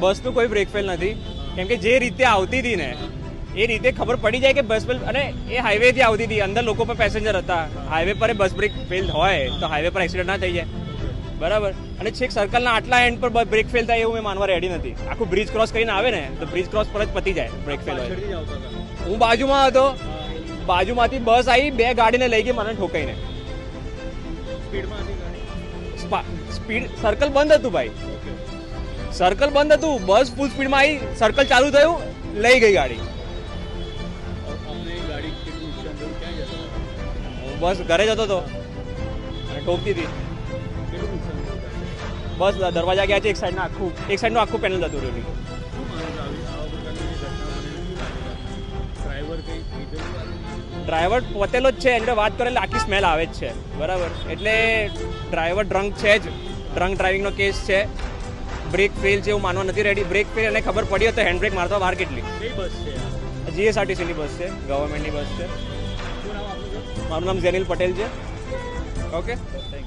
બસનું કોઈ brake fail નથી, કેમ કે જે રીતે આવતી હતી ને એ રીતે ખબર પડી જાય કે બસ ફેલ, અને એ હાઈવેથી આવતી હતી, અંદર લોકો પર પેસેન્જર હતા. હાઈવે પર બસ બ્રેક ફેલ હોય તો હાઈવે પર એક્સિડન્ટ ના થઈ જાય, બરાબર. અને છેક સર્કલના આટલા એન્ડ પર બ્રેક ફેલ થાય એવું મેં માનવા રેડી નથી. આખું બ્રિજ ક્રોસ કરીને આવે ને તો બ્રિજ ક્રોસ પર જ પતી જાય બ્રેક ફેલ હોય. હું બાજુમાં હતો, બાજુમાંથી બસ આવી, બે ગાડીને લઈ ગઈ મને ઠોકાઈને. સ્પીડ સર્કલ બંધ હતું ભાઈ, સર્કલ બંધ હતું, બસ ફૂલ સ્પીડમાં આવી, સર્કલ ચાલુ થયું, લઈ ગઈ ગાડી. હું બસ ઘરે જતો હતો અને ઠોકતી હતી. બસ દરવાજા ગયા છે, એક સાઈડનું આખું પેનલ જતું રહ્યું. ડ્રાઈવર પોતેલો જ છે, એને વાત કરે એટલે આખી સ્મેલ આવે જ છે, બરાબર. એટલે ડ્રાઈવર ડ્રંક છે જ, ડ્રંક ડ્રાઇવિંગનો કેસ છે. બ્રેક ફેલ છે એવું માનવા નથી રેડી. બ્રેક ફેલ એને ખબર પડી તો હેન્ડ બ્રેક મારતા બહાર કેટલી. કઈ બસ છે? જીએસઆરટીસીની બસ છે, ગવર્મેન્ટની બસ છે. મારું નામ ઝેનિલ પટેલ છે. Okay, thank you.